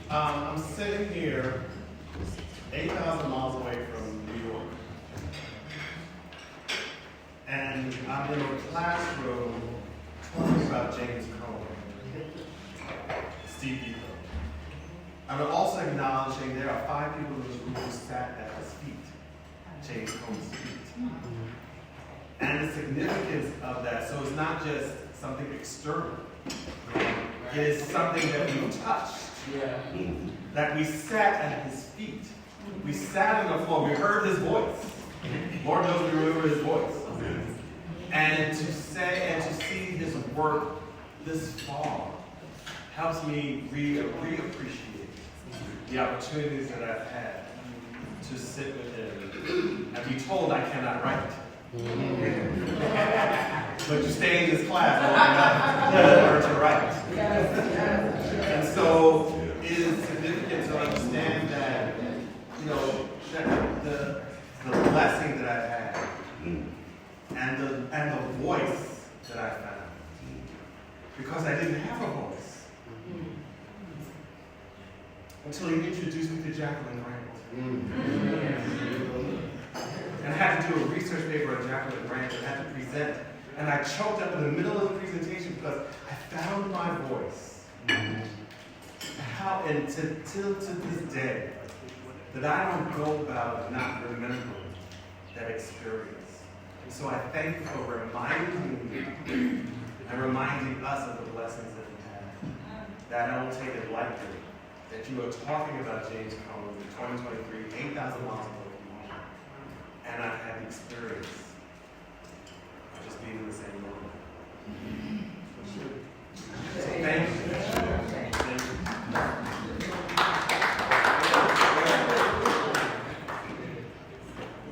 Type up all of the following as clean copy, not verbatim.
I'm sitting here 8,000 miles away from New York. And I'm in a classroom talking about James Cone, Steve Biko. I'm also acknowledging there are 5 people in this room who sat at his feet, James Cone's feet. And the significance of that, so it's not just something external. It is something that we touched. That we sat at his feet. We sat on the floor. We heard his voice. Lord knows we remember his voice. And to say and to see his work this far helps me reappreciate the opportunities that I've had to sit with him and be told I cannot write. But you stay in this class long enough to learn to write. And so it is significant to understand that, that the blessing that I've had and the voice that I found. Because I didn't have a voice until he introduced me to Jacqueline Grant. And I had to do a research paper on Jacqueline Grant and had to present. And I choked up in the middle of the presentation because I found my voice. How, and till to this day, that I don't go about not remembering that experience. And so I thank you for reminding me and reminding us of the blessings that we have. That I don't take it lightly. That you are talking about James Cone in 2023, 8,000 miles away from home. And I've had the experience of just being in the same room. So thank you. Thank you.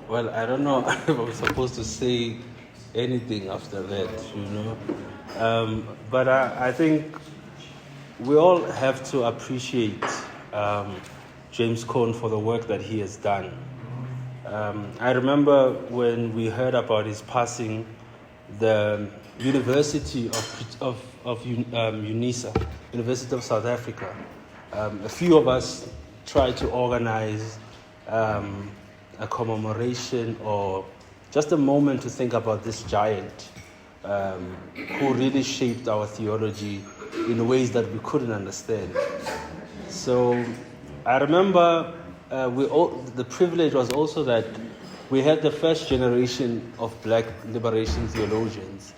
Well, I don't know if I'm supposed to say anything after that, But I think we all have to appreciate James Cone for the work that he has done. I remember when we heard about his passing, the University of UNISA, University of South Africa, a few of us tried to organize a commemoration or just a moment to think about this giant who really shaped our theology in ways that we couldn't understand. So I remember the privilege was also that we had the first generation of Black liberation theologians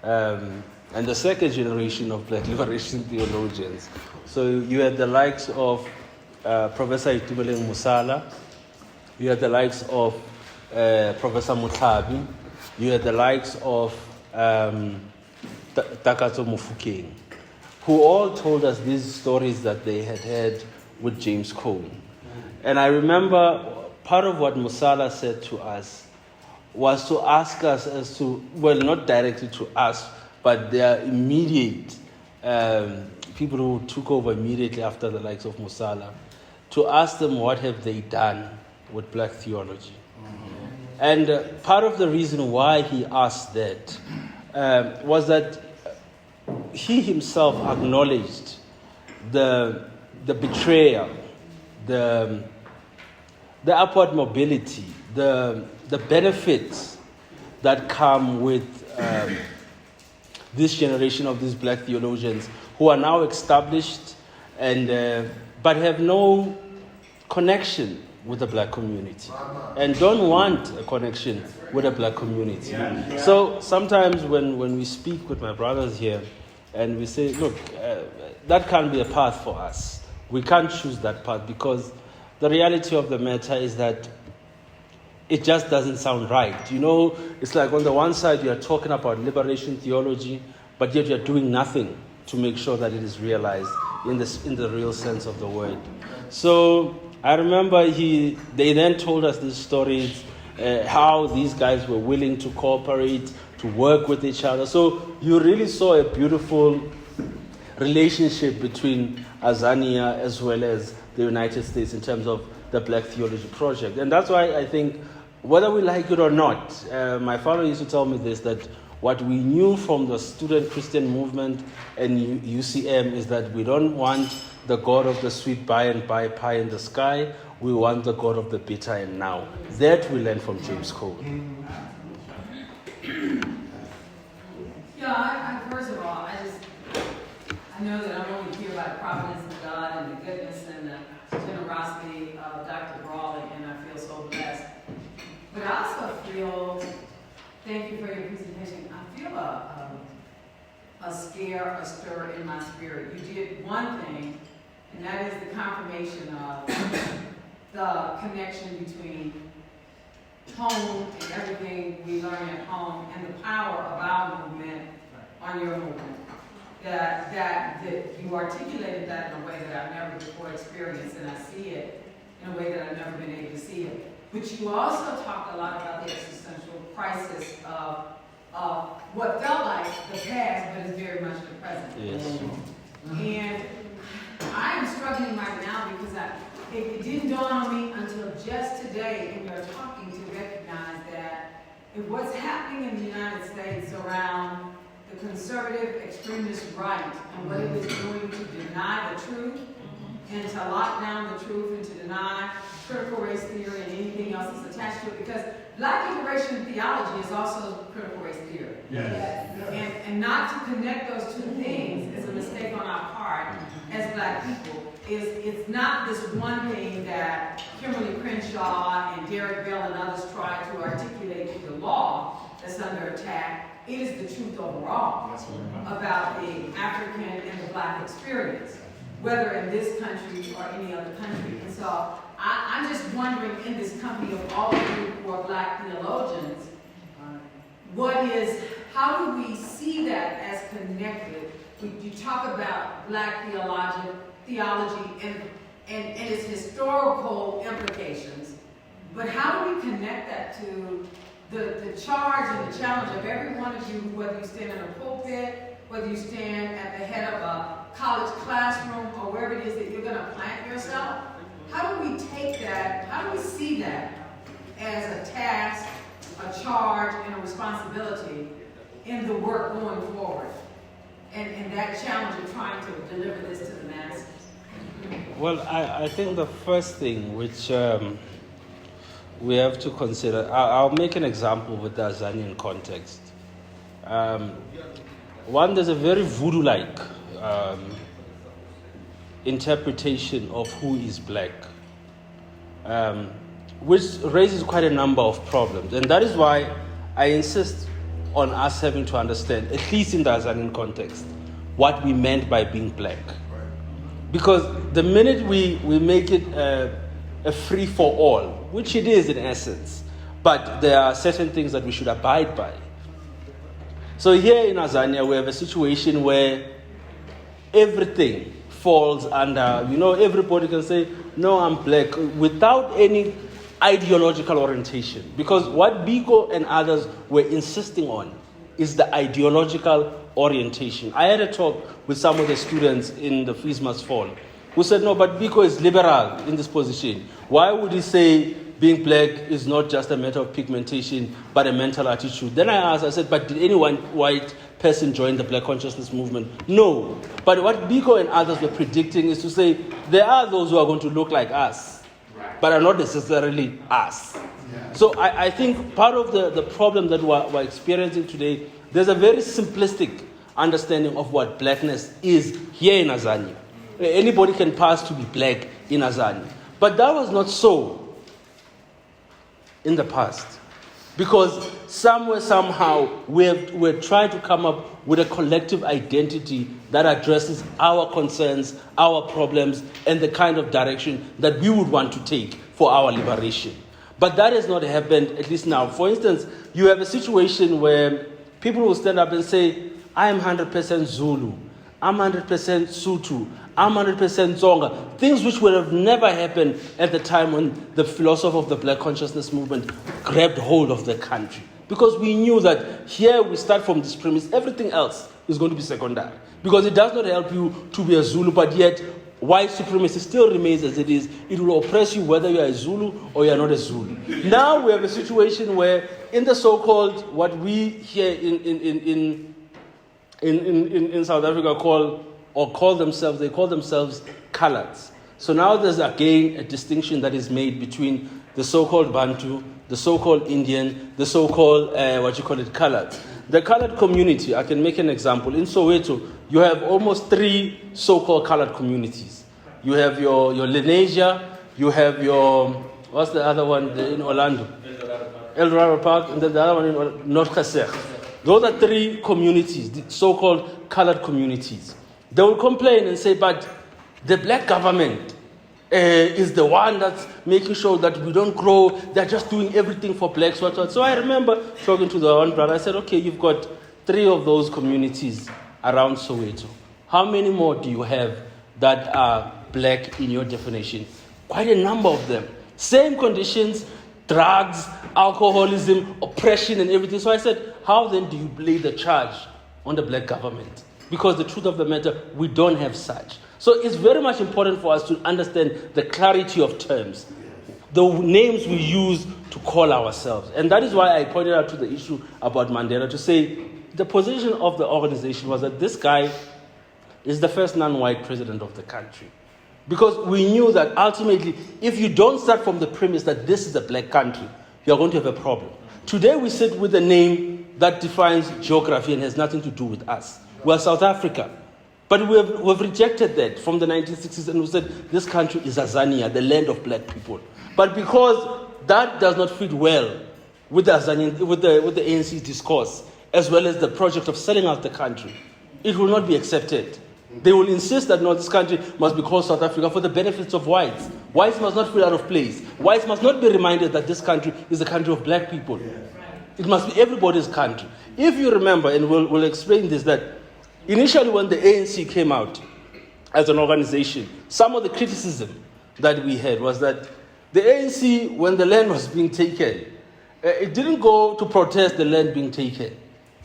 and the second generation of Black liberation theologians. So you had the likes of Professor Itumeleng Musala, you had the likes of Professor Muthabi, you had the likes of Takato Mufukeng, who all told us these stories that they had had with James Cone. And I remember part of what Musala said to us was to ask us as to, well, not directly to us, but their immediate people who took over immediately after the likes of Musala, to ask them what have they done with Black theology. And part of the reason why he asked that was that he himself acknowledged the betrayal, the upward mobility, the benefits that come with this generation of these Black theologians who are now established and but have no connection with the Black community and don't want a connection with the Black community. So sometimes when we speak with my brothers here and we say, look, that can't be a path for us. We can't choose that path because the reality of the matter is that it just doesn't sound right. It's like on the one side you are talking about liberation theology, but yet you're doing nothing to make sure that it is realized in the real sense of the word. So I remember they then told us these stories, how these guys were willing to cooperate, to work with each other. So you really saw a beautiful relationship between Azania as well as the United States in terms of the Black Theology Project. And that's why I think, whether we like it or not, my father used to tell me this, that What we knew from the student Christian movement and UCM is that we don't want the God of the sweet by and by pie in the sky. We want the God of the bitter and now. That we learn from James Cone. Yeah, first of all, I know that I'm only here by the providence of God and the goodness and the generosity of Dr. Brawley, and I feel so blessed. But I also feel, thank you for your presentation, I feel a stir in my spirit. You did one thing, and that is the confirmation of the connection between home and everything we learn at home and the power of our movement on your movement. That you articulated that in a way that I've never before experienced, and I see it in a way that I've never been able to see it. But you also talked a lot about the existential crisis of what felt like the past, but is very much the present. Yes. And I am struggling right now because it didn't dawn on me until just today in your talking to recognize that if what's happening in the United States around the conservative extremist right and what it is doing to deny the truth and to lock down the truth and to deny critical race theory and anything else that's attached to it, because Black liberation theology is also critical race theory. Yes. And not to connect those two things is a mistake on our part as Black people. It's not this one thing that Kimberly Crenshaw and Derek Bell and others try to articulate to the law that's under attack. It is the truth overall about the African and the Black experience, whether in this country or any other country. And so I'm just wondering, in this company of all of you who are Black theologians, how do we see that as connected? You talk about Black theology and its historical implications, but how do we connect that to the charge and the challenge of every one of you, whether you stand in a pulpit, whether you stand at the head of a college classroom, or wherever it is that you're going to plant yourself? How do we take that, how do we see that as a task, a charge, and a responsibility in the work going forward? And that challenge of trying to deliver this to the masses? Well, I think the first thing which we have to consider, I'll make an example with the Azanian context. One, there's a very voodoo-like interpretation of who is Black, which raises quite a number of problems. And that is why I insist on us having to understand, at least in the Azanian context, what we meant by being Black. Because the minute we make it a free-for-all, which it is in essence, but there are certain things that we should abide by. So here in Azania, we have a situation where everything falls under, everybody can say, no, I'm Black, without any ideological orientation. Because what Biko and others were insisting on is the ideological orientation. I had a talk with some of the students in the Fees Must Fall who said, no, but Biko is liberal in this position. Why would he say being Black is not just a matter of pigmentation, but a mental attitude? Then I said, but did any one white person join the Black consciousness movement? No. But what Biko and others were predicting is to say, there are those who are going to look like us, but are not necessarily us. Yeah. So I think part of the problem that we're experiencing today, there's a very simplistic understanding of what Blackness is here in Azania. Anybody can pass to be Black in Azania. But that was not so in the past. Because somehow, we're trying to come up with a collective identity that addresses our concerns, our problems, and the kind of direction that we would want to take for our liberation. But that has not happened, at least now. For instance, you have a situation where people will stand up and say, I am 100% Zulu, I'm 100% Sutu, I'm 100% Zonga. Things which would have never happened at the time when the philosophy of the Black consciousness movement grabbed hold of the country. Because we knew that here we start from this premise, everything else is going to be secondary. Because it does not help you to be a Zulu, but yet white supremacy still remains as it is. It will oppress you whether you are a Zulu or you are not a Zulu. Now we have a situation where in the so-called, what we here in South Africa call themselves colours. So now there's again a distinction that is made between the so-called Bantu, the so-called Indian, the so-called, colours. The coloured community, I can make an example. In Soweto, you have almost 3 so-called coloured communities. You have your Lenasia, you have your, what's the other one in Orlando? El Dorado Park, and then the other one in North Kasser. Those are 3 communities, the so-called coloured communities. They will complain and say, but the black government is the one that's making sure that we don't grow. They're just doing everything for blacks. So I remember talking to the one brother. I said, okay, you've got 3 of those communities around Soweto. How many more do you have that are black in your definition? Quite a number of them. Same conditions, drugs, alcoholism, oppression and everything. So I said, how then do you lay the charge on the black government? Because the truth of the matter, we don't have such. So it's very much important for us to understand the clarity of terms, the names we use to call ourselves. And that is why I pointed out to the issue about Mandela to say the position of the organization was that this guy is the first non-white president of the country. Because we knew that ultimately, if you don't start from the premise that this is a black country, you're going to have a problem. Today we sit with a name that defines geography and has nothing to do with us. We're South Africa. But we've rejected that from the 1960s and we said this country is Azania, the land of black people. But because that does not fit well with the ANC discourse, as well as the project of selling out the country, it will not be accepted. They will insist that no, this country must be called South Africa for the benefits of whites. Whites must not feel out of place. Whites must not be reminded that this country is a country of black people. It must be everybody's country. If you remember, and we'll explain this, that initially when the ANC came out as an organization, some of the criticism that we had was that the ANC, when the land was being taken, it didn't go to protest the land being taken.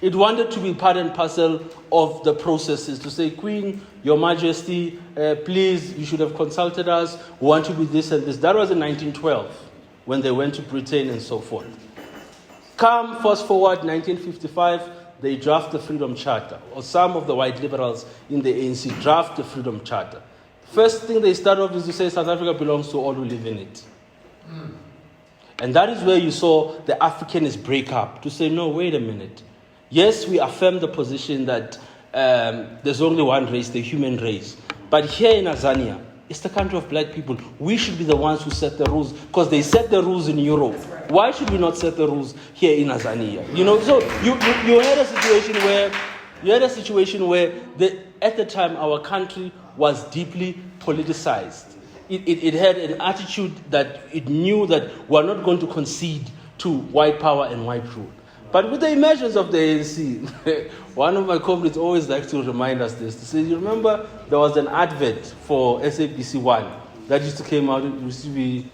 It wanted to be part and parcel of the processes to say, Queen, Your Majesty, please, you should have consulted us. We want to be this and this. That was in 1912 when they went to Britain and so forth. Come, fast forward, 1955, they draft the Freedom Charter, or some of the white liberals in the ANC draft the Freedom Charter. First thing they start off is to say South Africa belongs to all who live in it. And that is where you saw the Africanist break up, to say, no, wait a minute. Yes, we affirm the position that there's only one race, the human race. But here in Azania, it's the country of black people. We should be the ones who set the rules, because they set the rules in Europe. Why should we not set the rules here in Azania? You know, so you had a situation where at the time our country was deeply politicized. It had an attitude that it knew that we're not going to concede to white power and white rule. But with the emergence of the ANC, one of my comrades always likes to remind us this. To say, you remember there was an advert for SABC 1 that used to come out, it used to be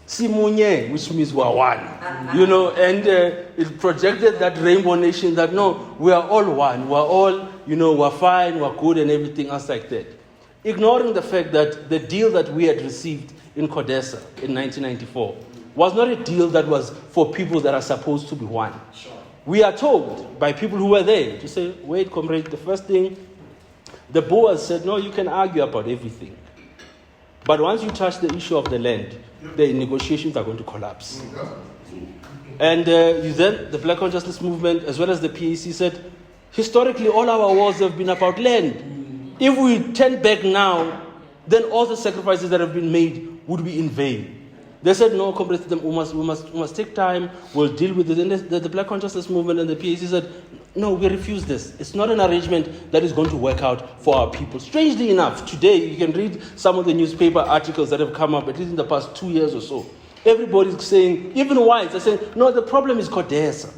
Simunye, which means we're one. You know, and it projected that rainbow nation that no, we are all one. We're all, we're fine, we're good and everything else like that. Ignoring the fact that the deal that we had received in Codesa in 1994 was not a deal that was for people that are supposed to be one. Sure. We are told by people who were there to say, wait, comrade, the first thing, the Boers said, no, you can argue about everything. But once you touch the issue of the land, the negotiations are going to collapse. And then the Black Consciousness Movement, as well as the PAC, said, historically, all our wars have been about land. If we turn back now, then all the sacrifices that have been made would be in vain. They said, no, comrades, we must take time, we'll deal with it. And the Black Consciousness Movement and the PAC said, no, we refuse this. It's not an arrangement that is going to work out for our people. Strangely enough, today, you can read some of the newspaper articles that have come up, at least in the past 2 years or so. Everybody's saying, even whites are saying, no, the problem is Codesa.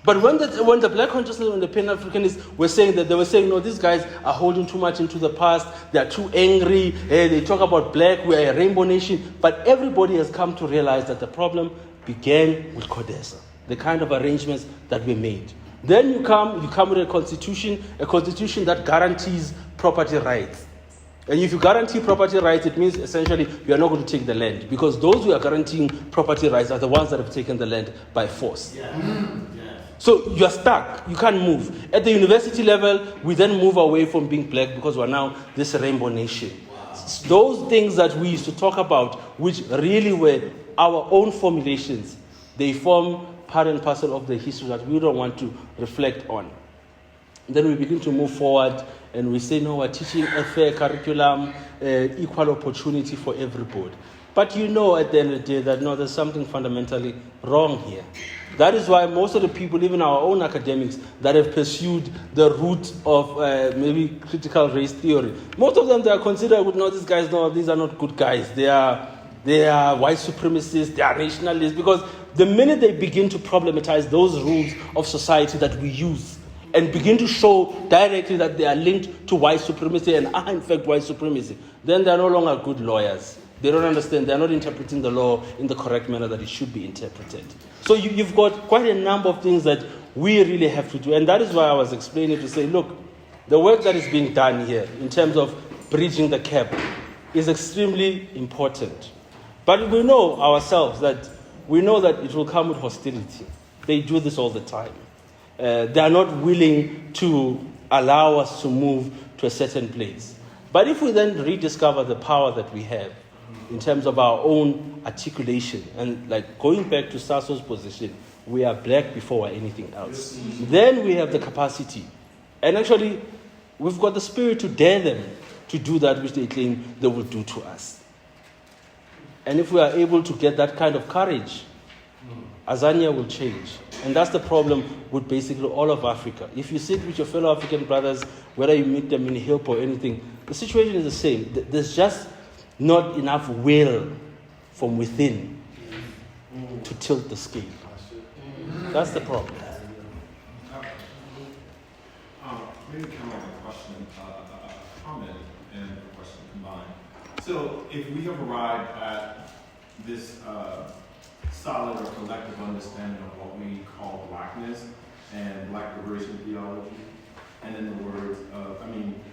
But when the Black Consciousness and the Pan-Africanists were saying that, they were saying, no, these guys are holding too much into the past, they are too angry, they talk about black, we are a rainbow nation. But everybody has come to realize that the problem began with Codesa, the kind of arrangements that were made. Then you come with a constitution that guarantees property rights. And if you guarantee property rights, it means essentially you are not going to take the land, because those who are guaranteeing property rights are the ones that have taken the land by force. So you are stuck. You can't move. At the university level, we then move away from being black because we're now this rainbow nation. Those things that we used to talk about, which really were our own formulations, they form part and parcel of the history that we don't want to reflect on. Then we begin to move forward and we say, no, we're teaching a fair curriculum, equal opportunity for everybody. But you know at the end of the day that no, there's something fundamentally wrong here. That is why most of the people, even our own academics, that have pursued the route of maybe critical race theory, most of them, they are considered, no, these guys, no, these are not good guys. They are white supremacists, they are nationalists, because the minute they begin to problematize those rules of society that we use and begin to show directly that they are linked to white supremacy and are in fact white supremacy, then they are no longer good lawyers. They don't understand. They're not interpreting the law in the correct manner that it should be interpreted. So you've got quite a number of things that we really have to do. And that is why I was explaining to say, look, the work that is being done here in terms of bridging the gap is extremely important. But we know ourselves that it will come with hostility. They do this all the time. They are not willing to allow us to move to a certain place. But if we then rediscover the power that we have, in terms of our own articulation, and like going back to Saso's position, we are black before we're anything else. Then we have the capacity. And actually, we've got the spirit to dare them to do that which they claim they will do to us. And if we are able to get that kind of courage, Azania will change. And that's the problem with basically all of Africa. If you sit with your fellow African brothers, whether you meet them in Hilp or anything, the situation is the same. There's just not enough will from within to tilt the scale. That's the problem. Maybe kind of a question, a comment and a question combined. So if we have arrived at this solid or collective understanding of what we call blackness and black liberation theology, and in the words of,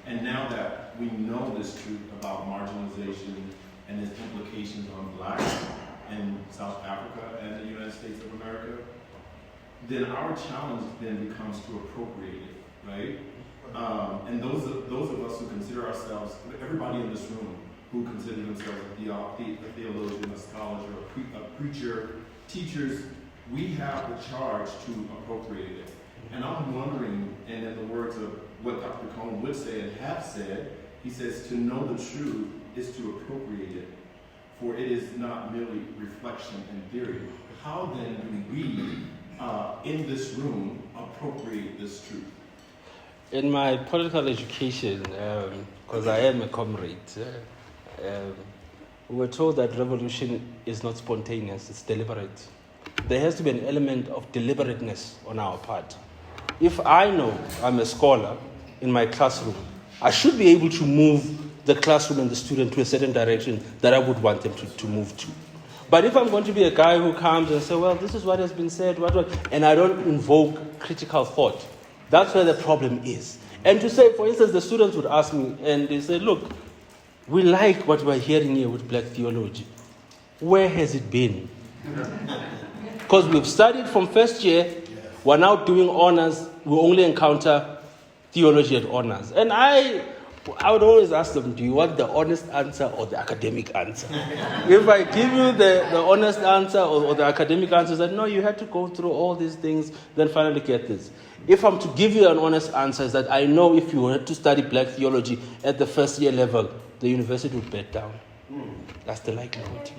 and now that we know this truth about marginalization and its implications on blacks in South Africa and the United States of America, then our challenge then becomes to appropriate it, right? And those of us who consider ourselves, everybody in this room who consider themselves a theologian, a scholar, a preacher, teachers, we have the charge to appropriate it. And I'm wondering, and in the words of what Dr. Cohn would say and have said, he says, to know the truth is to appropriate it, for it is not merely reflection and theory. How then do we, in this room, appropriate this truth? In my political education, because I am a comrade, we were told that revolution is not spontaneous, it's deliberate. There has to be an element of deliberateness on our part. If I know I'm a scholar in my classroom, I should be able to move the classroom and the student to a certain direction that I would want them to move to. But if I'm going to be a guy who comes and says, well, this is what has been said, and I don't invoke critical thought, that's where the problem is. And to say, for instance, the students would ask me, and they say, look, we like what we're hearing here with black theology. Where has it been? Because we've studied from first year, we're now doing honors, we only encounter theology at honors. And I would always ask them, do you want the honest answer or the academic answer? If I give you the honest answer or the academic answer, that no, you had to go through all these things, then finally get this. If I'm to give you an honest answer, is that I know if you were to study black theology at the first year level, the university would bed down. That's the likelihood.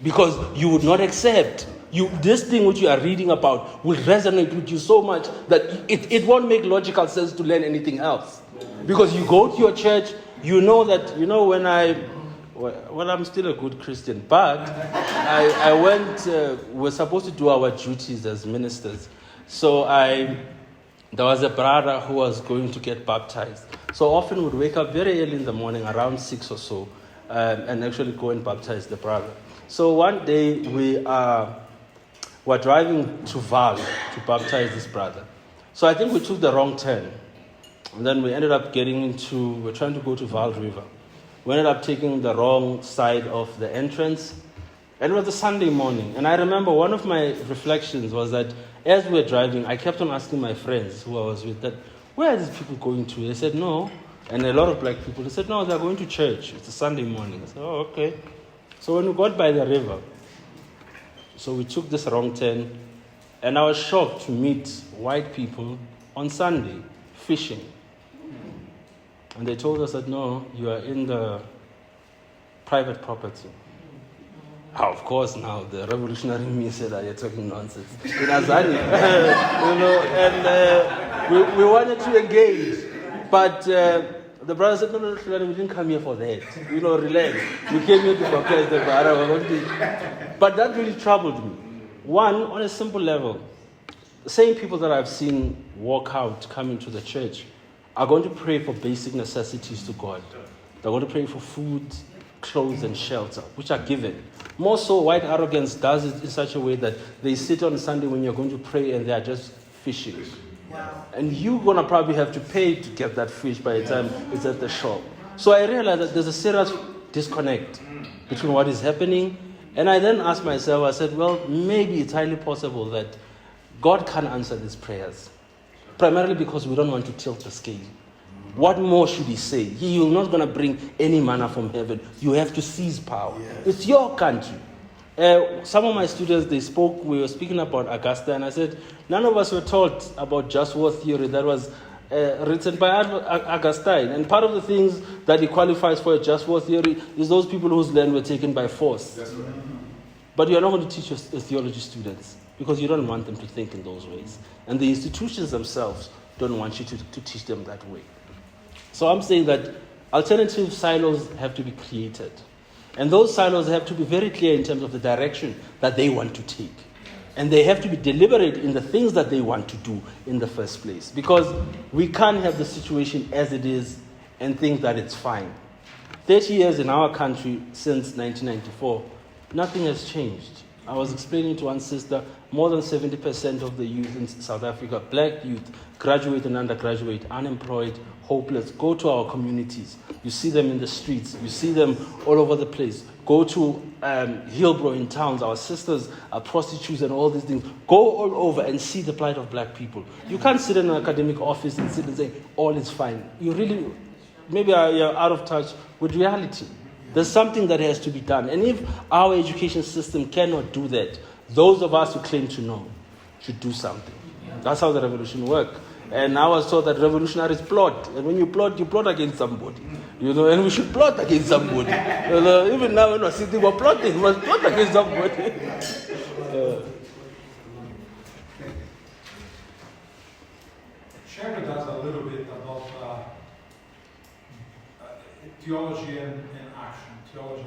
Because you would not accept. This thing which you are reading about will resonate with you so much that it won't make logical sense to learn anything else. Because you go to your church, when I'm still a good Christian, but I went, we're supposed to do our duties as ministers. So there was a brother who was going to get baptized. So often would wake up very early in the morning, around 6 or so, and actually go and baptize the brother. So one day we were driving to Val to baptize this brother. So I think we took the wrong turn. And then we ended up we're trying to go to Val River. We ended up taking the wrong side of the entrance. And it was a Sunday morning. And I remember one of my reflections was that as we were driving, I kept on asking my friends who I was with that, where are these people going to? They said, no. And a lot of black people, they said, no, they're going to church. It's a Sunday morning. I said, oh, okay. So when we got by the river, so we took this wrong turn, and I was shocked to meet white people on Sunday fishing. And they told us that, no, you are in the private property. Of course, now the revolutionary me said that you're talking nonsense. In Azani, and we wanted to engage. But the brother said, no, we didn't come here for that. Relax. We came here to protest the brother. But that really troubled me. One, on a simple level, the same people that I've seen walk out, come into the church, are going to pray for basic necessities to God. They're going to pray for food, clothes, and shelter, which are given. More so, white arrogance does it in such a way that they sit on Sunday when you're going to pray and they are just fishing. Wow. And you're going to probably have to pay to get that fish by the time it's at the shop. So I realized that there's a serious disconnect between what is happening. And I then asked myself, I said, well, maybe it's highly possible that God can't answer these prayers. Primarily because we don't want to tilt the scale. What more should he say? You're not going to bring any manna from heaven. You have to seize power. Yes. It's your country. Some of my students, we were speaking about Augusta, and I said, none of us were taught about just war theory that was written by Augustine. And part of the things that he qualifies for a just war theory is those people whose land were taken by force. That's right. But you're not going to teach your theology students because you don't want them to think in those ways. And the institutions themselves don't want you to teach them that way. So I'm saying that alternative silos have to be created. And those silos have to be very clear in terms of the direction that they want to take. And they have to be deliberate in the things that they want to do in the first place. Because we can't have the situation as it is and think that it's fine. 30 years in our country since 1994, nothing has changed. I was explaining to one sister, more than 70% of the youth in South Africa, black youth, graduate and undergraduate, unemployed, hopeless. Go to our communities. You see them in the streets. You see them all over the place. Go to Hillbrow in towns. Our sisters are prostitutes and all these things. Go all over and see the plight of black people. You can't sit in an academic office and sit and say, all is fine. You really, maybe you're out of touch with reality. There's something that has to be done. And if our education system cannot do that, those of us who claim to know should do something. That's how the revolution works. And I was taught that revolutionaries plot. And when you plot against somebody. And we should plot against somebody. Even now when we're sitting, we're plotting. We must plot against somebody. Share with us a little bit about theology and action. Theology.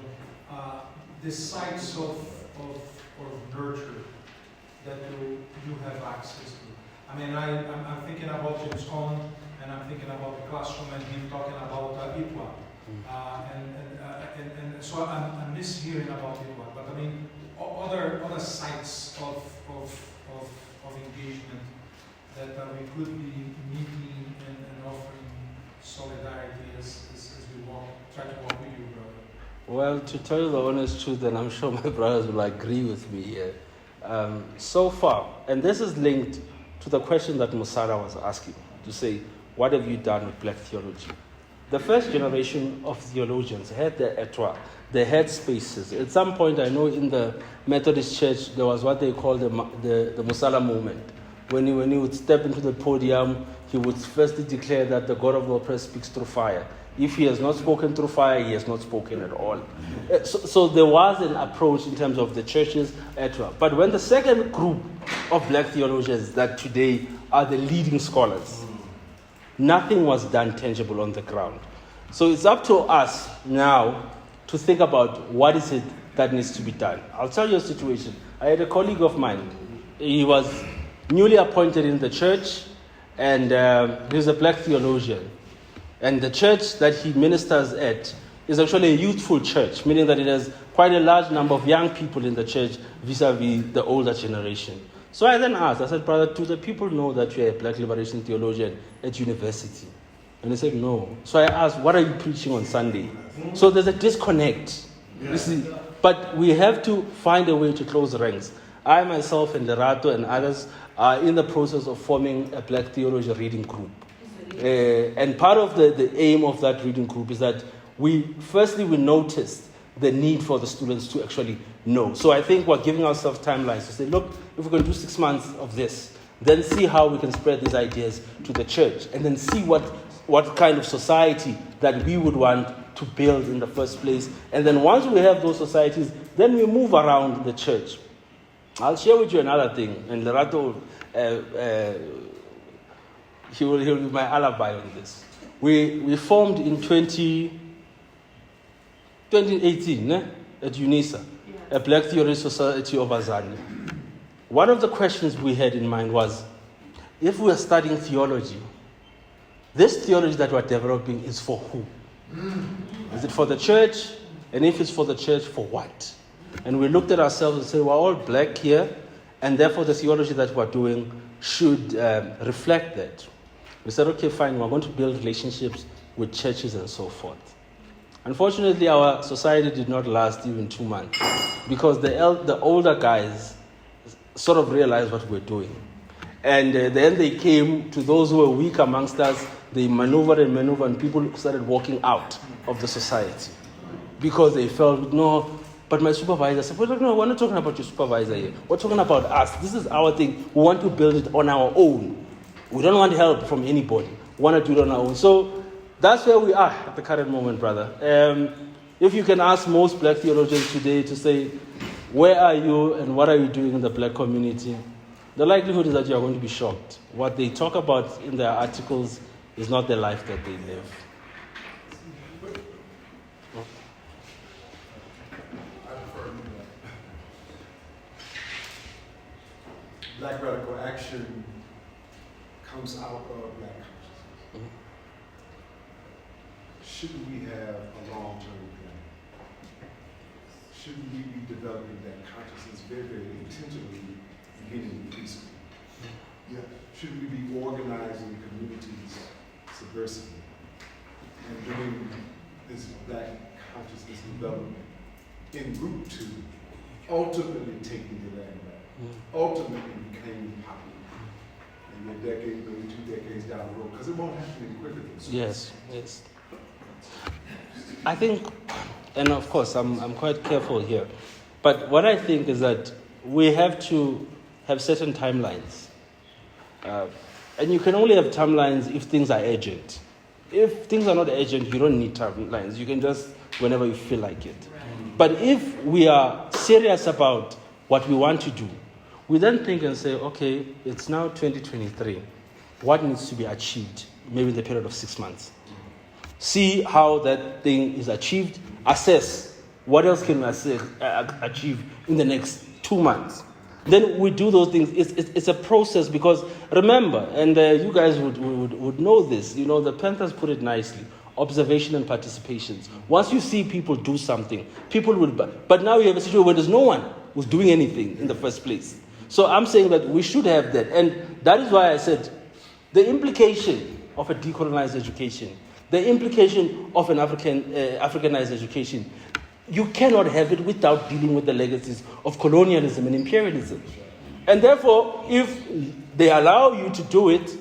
The sites of nurture that you have access to. I mean, I'm thinking about James Cone, and I'm thinking about the classroom and him talking about ITWA. And so I'm mishearing about ITWA. But I mean, other sites of engagement that we could be meeting and offering solidarity as we try to walk with you, brother. Well, to tell you the honest truth, and I'm sure my brothers will agree with me here, so far, and this is linked to the question that Musara was asking, to say, what have you done with black theology? The first generation of theologians had their etwa, they had spaces. At some point, I know in the Methodist Church, there was what they call the Musala moment. When he would step into the podium, he would firstly declare that the God of the oppressed speaks through fire. If he has not spoken through fire, he has not spoken at all. So there was an approach in terms of the church's etwa. But when the second group of black theologians that today are the leading scholars, nothing was done tangible on the ground. So it's up to us now to think about what is it that needs to be done. I'll tell you a situation. I had a colleague of mine. He was newly appointed in the church, and he was a black theologian. And the church that he ministers at is actually a youthful church, meaning that it has quite a large number of young people in the church vis-a-vis the older generation. So I then asked, I said, brother, do the people know that you're a black liberation theologian at university? And they said, no. So I asked, what are you preaching on Sunday? So there's a disconnect, you see. But we have to find a way to close the ranks. I myself and Lerato and others are in the process of forming a Black Theology reading group. And part of the aim of that reading group is that we noticed the need for the students to actually know. So I think we're giving ourselves timelines to say, look, if we're going to do 6 months of this, then see how we can spread these ideas to the church, and then see what kind of society that we would want to build in the first place. And then once we have those societies, then we move around the church. I'll share with you another thing, and Lerato, he'll be my alibi on this. We formed in 2018 at UNISA, a Black Theology Society of Azania. One of the questions we had in mind was, if we are studying theology, this theology that we're developing is for who? Is it for the church? And if it's for the church, for what? And we looked at ourselves and said, we're all black here, and therefore the theology that we're doing should reflect that. We said, okay, fine, we're going to build relationships with churches and so forth. Unfortunately, our society did not last even 2 months, because the older guys sort of realized what we're doing. And then they came to those who were weak amongst us. They maneuvered, and people started walking out of the society because they felt, no, but my supervisor said, well, no, we're not talking about your supervisor here. We're talking about us. This is our thing. We want to build it on our own. We don't want help from anybody. We want to do it on our own. So that's where we are at the current moment, brother. If you can ask most black theologians today to say, where are you and what are you doing in the black community? The likelihood is that you are going to be shocked. What they talk about in their articles is not the life that they live. Black radical action comes out of black consciousness. Mm-hmm. Shouldn't we have a long-term plan? Shouldn't we be developing that consciousness very, very intentionally, beginning in preschool? Yeah. Shouldn't we be organizing communities subversively and doing this black consciousness development in group two, ultimately taking the land back, ultimately becoming popular in a decade, maybe 2 decades down the road, because it won't happen any quicker than so. Yes. I think, and of course, I'm quite careful here, but what I think is that we have to have certain timelines. And you can only have timelines if things are urgent. If things are not urgent, you don't need timelines. You can just, whenever you feel like it. But if we are serious about what we want to do, we then think and say, okay, it's now 2023. What needs to be achieved? Maybe in the period of 6 months. See how that thing is achieved. Assess what else can we achieve in the next 2 months. Then we do those things. It's a process, because remember, and you guys would know this, you know, the Panthers put it nicely, observation and participation. Once you see people do something, people will, but now you have a situation where there's no one who's doing anything in the first place. So I'm saying that we should have that. And that is why I said the implication of a decolonized education, the implication of an Africanized education, you cannot have it without dealing with the legacies of colonialism and imperialism. And therefore, if they allow you to do it,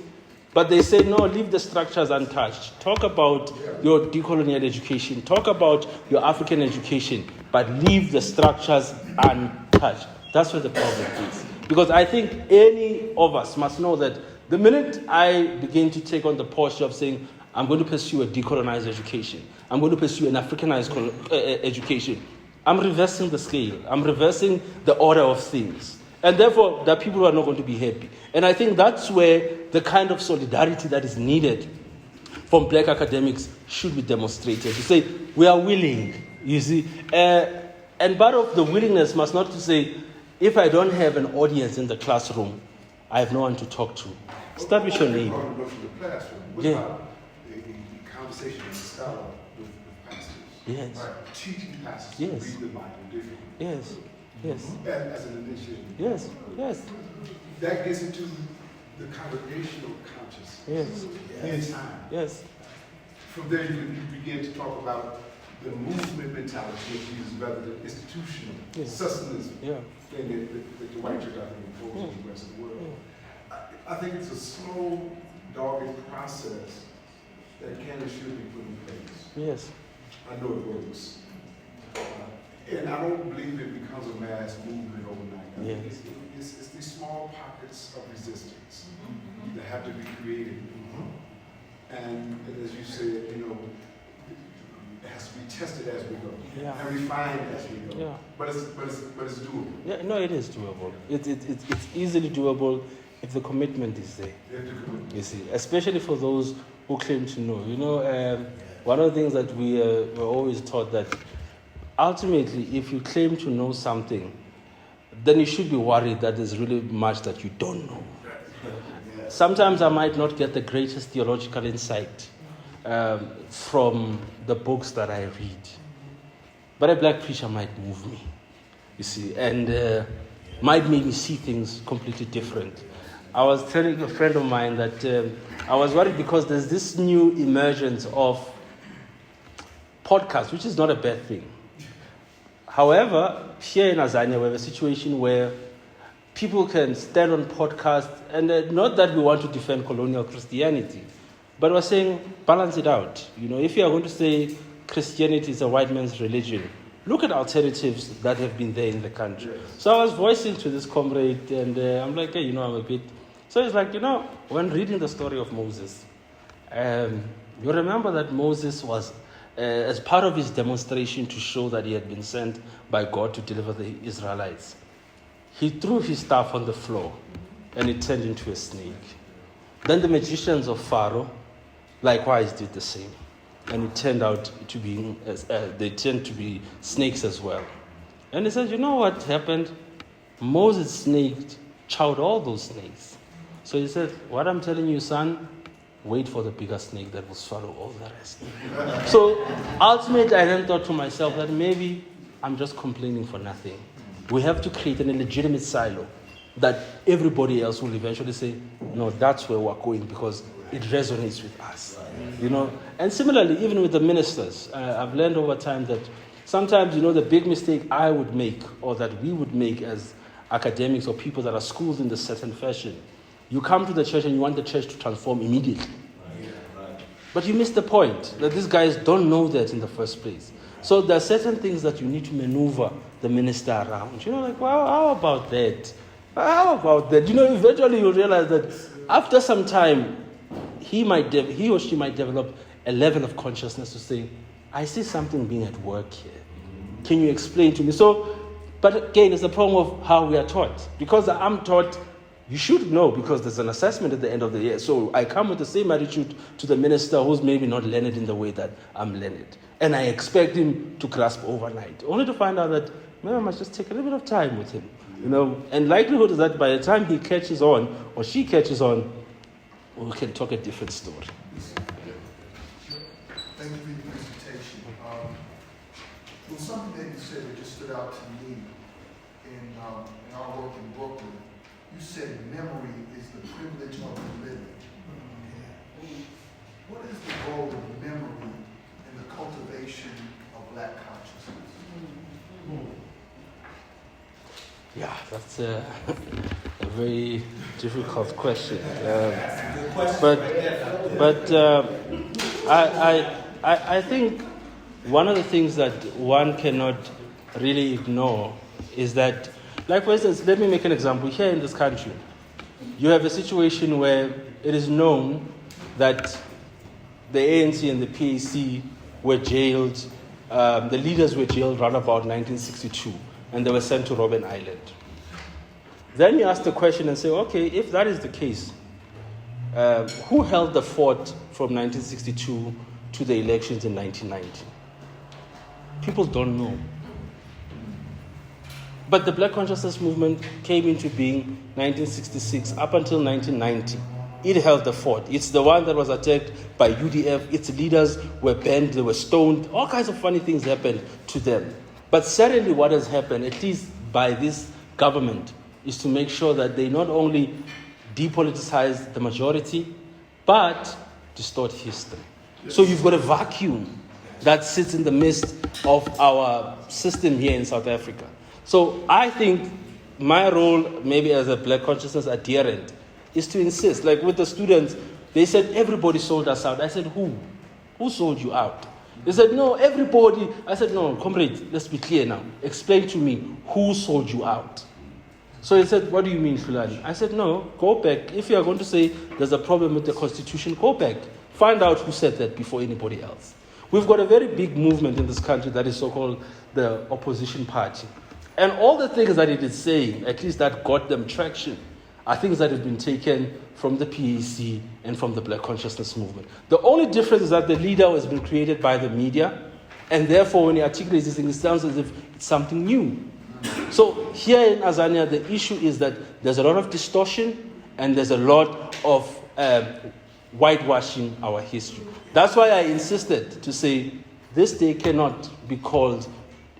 but they say, no, leave the structures untouched. Talk about your decolonial education. Talk about your African education, but leave the structures untouched. That's where the problem is. Because I think any of us must know that the minute I begin to take on the posture of saying, I'm going to pursue a decolonized education, I'm going to pursue an Africanized education, I'm reversing the scale. I'm reversing the order of things. And therefore, there are people who are not going to be happy. And I think that's where the kind of solidarity that is needed from black academics should be demonstrated. To say, we are willing, you see. And part of the willingness must not to say, if I don't have an audience in the classroom, I have no one to talk to. Establish your name. What about the conversation and style with pastors? Yes. Right. Teaching pastors Yes. to read the Bible differently. Yes. Yes. As an initiative. Yes. Yes. That gets into the congregational consciousness. Yes. In time. Yes. from there you begin to talk about the movement mentality of Jesus rather than institutional, sustenance thing that the white church, I think, imposed in the rest of the world. I think it's a slow, dogged process that can and should be put in place. Yes. I know it works. And I don't believe it becomes a mass movement overnight. I think it's these small pockets of resistance that have to be created. And as you said, you know, it has to be tested as we go and refined as we go. Yeah. But it's doable. Yeah, no, it is doable. It's easily doable if the commitment is there. You see, especially for those who claim to know. You know, one of the things that we were always taught that ultimately, if you claim to know something, then you should be worried that there's really much that you don't know. Sometimes I might not get the greatest theological insight from the books that I read, but a black preacher might move me, you see, and might make me see things completely different. I was telling a friend of mine that I was worried because there's this new emergence of podcasts, which is not a bad thing. However, here in Azania, we have a situation where people can stand on podcasts, and not that we want to defend colonial Christianity, but we're saying balance it out. You know, if you are going to say Christianity is a white man's religion, look at alternatives that have been there in the country. So I was voicing to this comrade, and I'm like, hey, you know, I'm a bit... So it's like, you know, when reading the story of Moses, you remember that Moses was, as part of his demonstration to show that he had been sent by God to deliver the Israelites, he threw his staff on the floor, and it turned into a snake. Then the magicians of Pharaoh likewise did the same, and it turned out to be they tend to be snakes as well. And he said, you know what happened? Moses' snake chowed all those snakes. So he said, what I'm telling you, son, wait for the bigger snake that will swallow all the rest. So ultimately, I then thought to myself that maybe I'm just complaining for nothing. We have to create an illegitimate silo that everybody else will eventually say, no, that's where we're going because it resonates with us. You know, and similarly, even with the ministers, I've learned over time that sometimes, you know, the big mistake I would make or that we would make as academics or people that are schooled in a certain fashion, you come to the church and you want the church to transform immediately. But you miss the point that these guys don't know that in the first place. So there are certain things that you need to maneuver the minister around. You know, like, well, how about that? How about that? You know, eventually you'll realize that after some time, he or she might develop a level of consciousness to say, I see something being at work here. Can you explain to me? So, but again, it's the problem of how we are taught. Because I'm taught, you should know because there's an assessment at the end of the year. So I come with the same attitude to the minister who's maybe not learned in the way that I'm learned. And I expect him to grasp overnight. Only to find out that maybe I must just take a little bit of time with him. You know, and likelihood is that by the time he catches on or she catches on, we can talk a different story. Thank you for your presentation. Well, something that you said that just stood out to me in our work in Brooklyn. You said memory is the privilege of the living. What is the role of memory in the cultivation of Black consciousness? Yeah, that's a very difficult question. I think one of the things that one cannot really ignore is that, like for instance, let me make an example. Here in this country, you have a situation where it is known that the ANC and the PAC were jailed, the leaders were jailed around about 1962, and they were sent to Robben Island. Then you ask the question and say, okay, if that is the case, who held the fort from 1962 to the elections in 1990? People don't know. But the Black Consciousness Movement came into being 1966 up until 1990. It held the fort. It's the one that was attacked by UDF. Its leaders were banned, they were stoned. All kinds of funny things happened to them. But certainly what has happened, at least by this government, is to make sure that they not only depoliticize the majority, but distort history. So you've got a vacuum that sits in the midst of our system here in South Africa. So I think my role, maybe as a Black consciousness adherent, is to insist. Like with the students, they said, everybody sold us out. I said, who? Who sold you out? They said, no, everybody. I said, no, comrade, let's be clear now. Explain to me, who sold you out? So he said, what do you mean, Hlulani? I said, no, go back. If you are going to say there's a problem with the Constitution, go back. Find out who said that before anybody else. We've got a very big movement in this country that is so-called the opposition party. And all the things that it is saying, at least that got them traction, are things that have been taken from the PAC and from the Black consciousness movement. The only difference is that the leader has been created by the media, and therefore when he articulates these things, it sounds as if it's something new. So here in Azania, the issue is that there's a lot of distortion and there's a lot of whitewashing our history. That's why I insisted to say this day cannot be called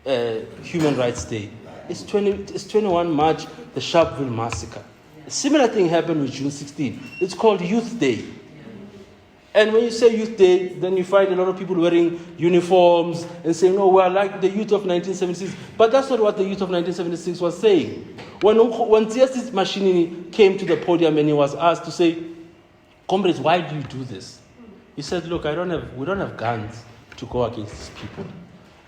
Human Rights Day. It's 21 March, the Sharpeville Massacre. A similar thing happened with June 16. It's called Youth Day. And when you say Youth Day, then you find a lot of people wearing uniforms and saying, oh, we're like the youth of 1976. But that's not what the youth of 1976 was saying. When Tsiasi Mashinini came to the podium and he was asked to say, comrades, why do you do this? He said, look, we don't have guns to go against these people.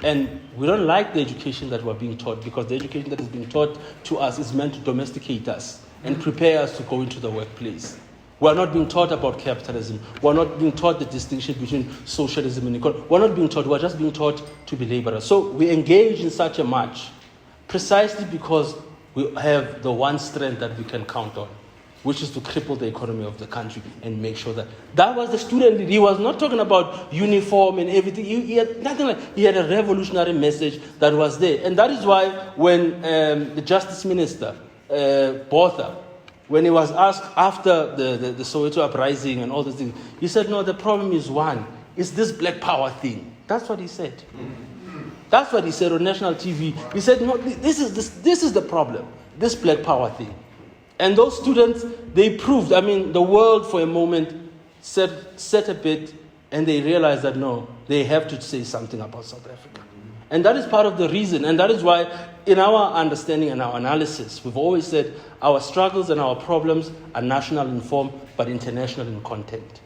And we don't like the education that we're being taught, because the education that is being taught to us is meant to domesticate us and prepare us to go into the workplace. We're not being taught about capitalism. We're not being taught the distinction between socialism and equality. We're not being taught. We're just being taught to be laborers. So we engage in such a march precisely because we have the one strength that we can count on, which is to cripple the economy of the country and make sure that was the student lead. He was not talking about uniform and everything. He had nothing like. He had a revolutionary message that was there, and that is why when the Justice Minister Botha, when he was asked after the Soweto uprising and all these things, he said, no, the problem is one. It's this black power thing. That's what he said. That's what he said on national TV. He said, no, this is the problem. This black power thing. And those students, they proved, the world for a moment set a bit, and they realized that no, they have to say something about South Africa. And that is part of the reason. And that is why in our understanding and our analysis, we've always said our struggles and our problems are national in form, but international in content.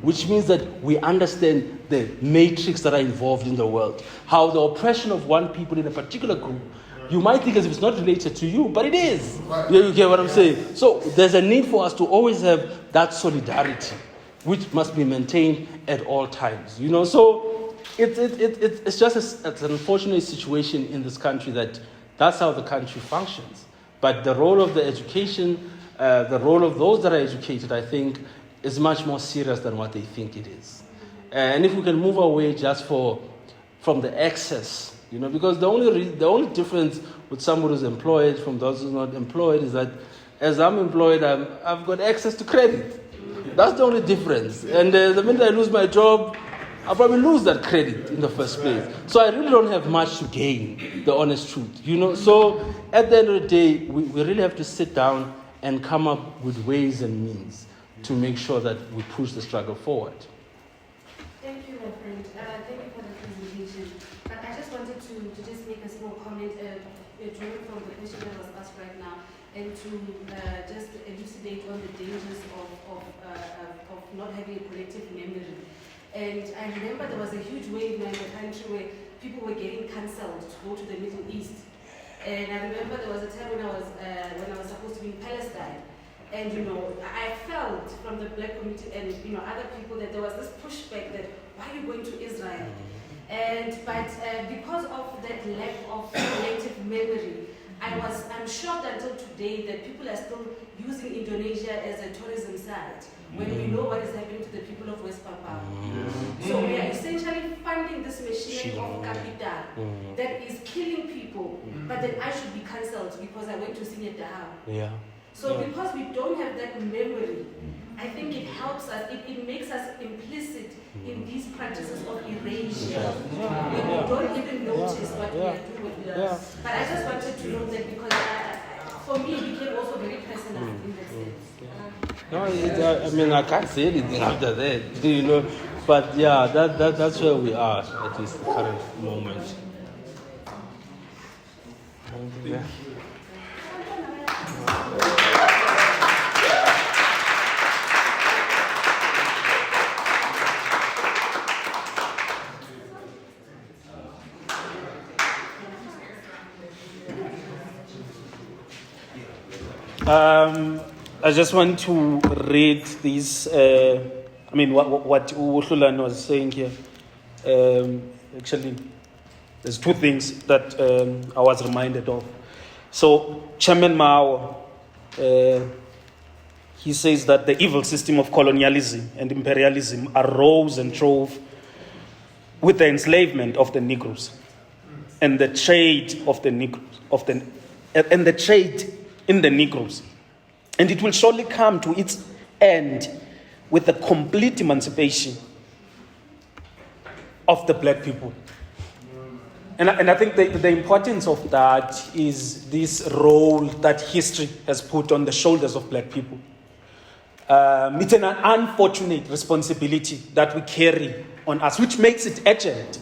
Which means that we understand the matrix that are involved in the world. How the oppression of one people in a particular group, you might think as if it's not related to you, but it is. You get what I'm saying? So there's a need for us to always have that solidarity, which must be maintained at all times. So it's just it's an unfortunate situation in this country that's how the country functions. But the role of the education, the role of those that are educated, I think, is much more serious than what they think it is. And if we can move away just from the excess, because the only difference with someone who's employed from those who's not employed is that as I'm employed, I've got access to credit. That's the only difference. And the minute I lose my job, I'll probably lose that credit in the first place. So I really don't have much to gain, the honest truth. So at the end of the day, we really have to sit down and come up with ways and means to make sure that we push the struggle forward. Thank you, my friend. Thank you for the presentation. But I just wanted to just make a small comment, drawing from the question that was asked right now, and to just elucidate on the dangers of not having a collective memory. And I remember there was a huge wave in the country where people were getting cancelled to go to the Middle East. And I remember there was a time when I was supposed to be in Palestine. And I felt from the black community and other people that there was this pushback that why are you going to Israel? But because of that lack of collective memory, I'm shocked until today that people are still using Indonesia as a tourism site when we know what is happening to the people of West Papua. So we are essentially funding this machine of capital that is killing people, but then I should be cancelled because I went to Senior Dahao. Yeah. So because we don't have that memory, I think it helps us, it makes us implicit in these practices of erasure. We don't even notice what we are doing. But I just wanted to know that because for me it became also very personal in that sense. No, I can't say anything after that, But yeah, that's where we are at this current moment. Yeah. I just want to read this. What Hlulani was saying here. Actually, there's two things that I was reminded of. So, Chairman Mao, he says that the evil system of colonialism and imperialism arose and throve with the enslavement of the Negroes and the trade of the Negroes, and the trade in the Negroes. And it will surely come to its end with the complete emancipation of the black people. And I think the importance of that is this role that history has put on the shoulders of black people. It's an unfortunate responsibility that we carry on us, which makes it urgent.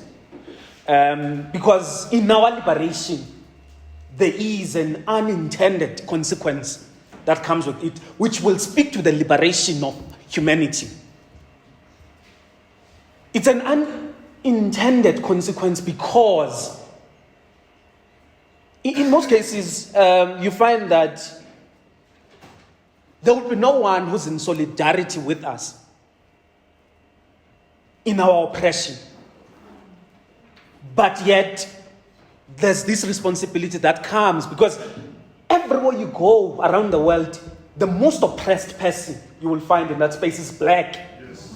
Because in our liberation, there is an unintended consequence that comes with it, which will speak to the liberation of humanity. It's an unintended consequence because in most cases, you find that there will be no one who's in solidarity with us in our oppression. But yet, there's this responsibility that comes because everywhere you go around the world, the most oppressed person you will find in that space is black. Yes.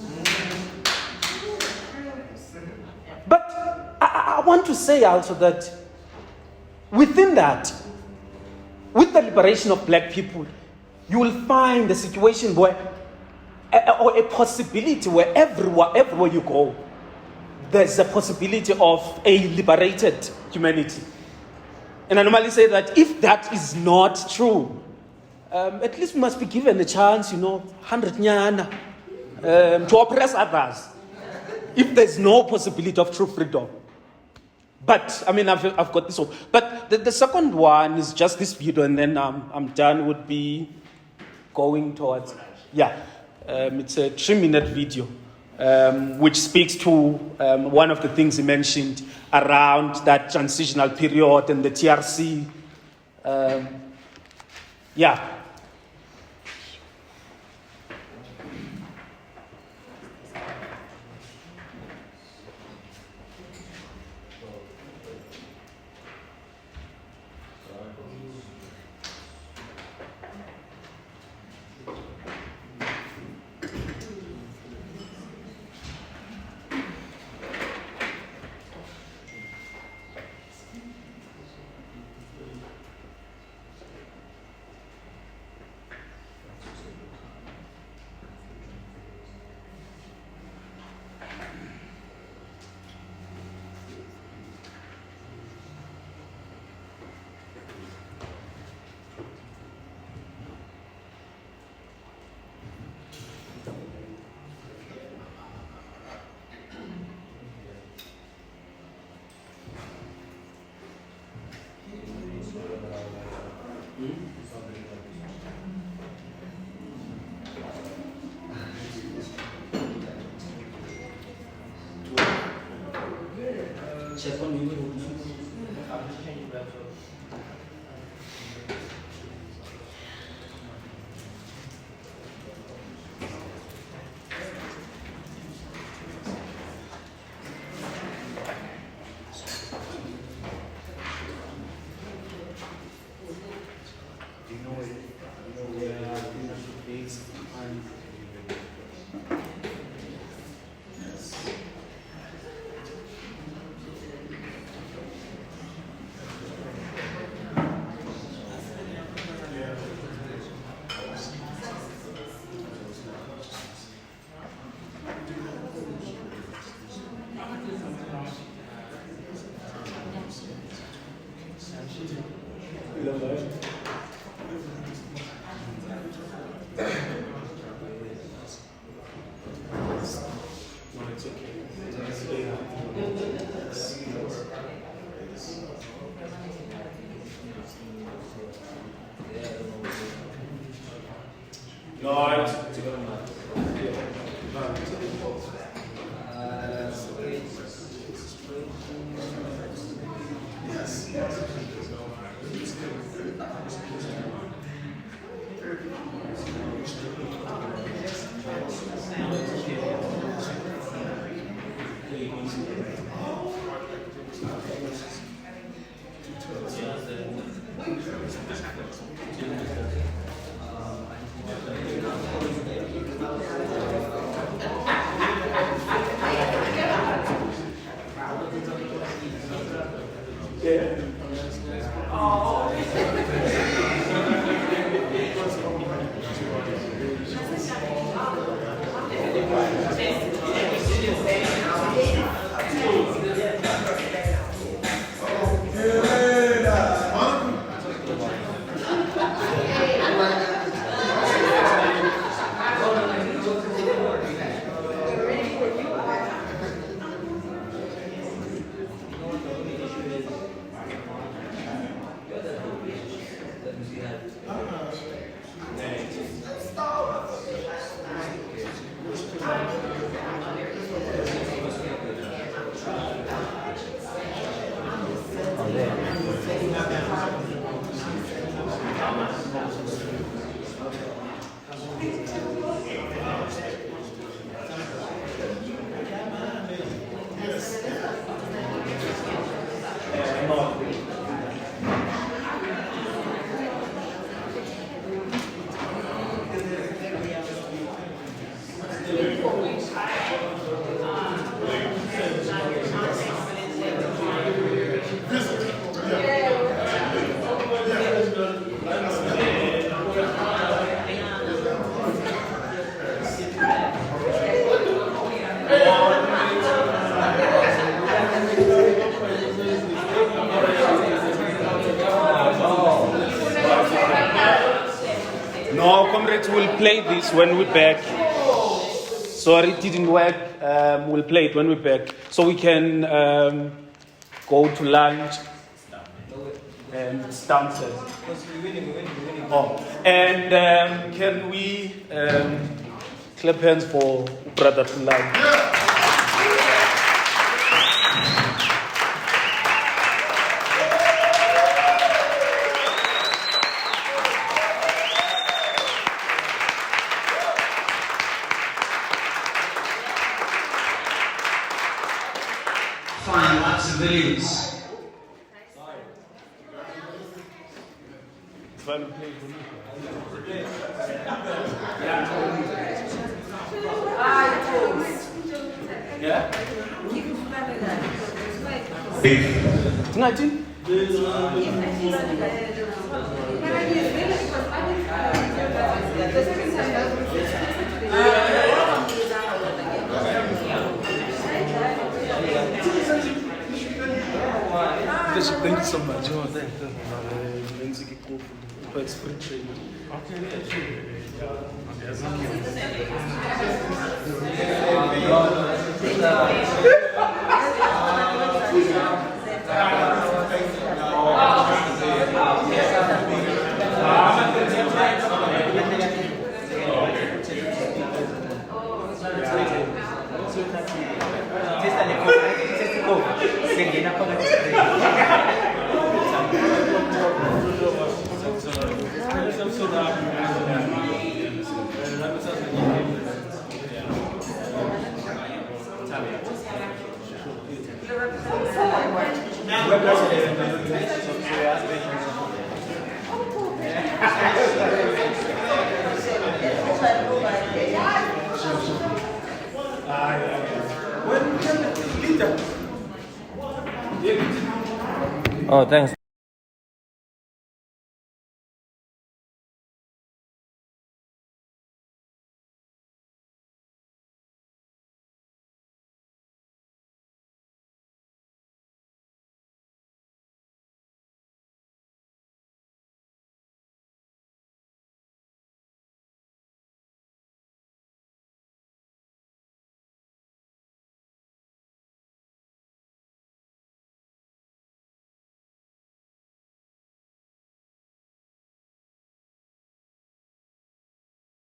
But I want to say also that within that, with the liberation of black people, you will find a situation where, or a possibility where everywhere you go, there's a possibility of a liberated humanity. And I normally say that if that is not true, at least we must be given a chance, 100 nyana, to oppress others. If there's no possibility of true freedom. But, I've got this one. But the second one is just this video, and then I'm done, would be going towards, it's a 3-minute video, which speaks to one of the things he mentioned around that transitional period and the TRC. Check on you. No, comrades, we'll play this when we're back. Sorry, it didn't work. We'll play it when we're back. So we can go to lunch and it's downstairs. Oh, and can we clap hands for Brother Hlulani? Fine, like civilians. Yeah? 19? Thank you so much. Oh, thank you. It's free training. Oh, thanks.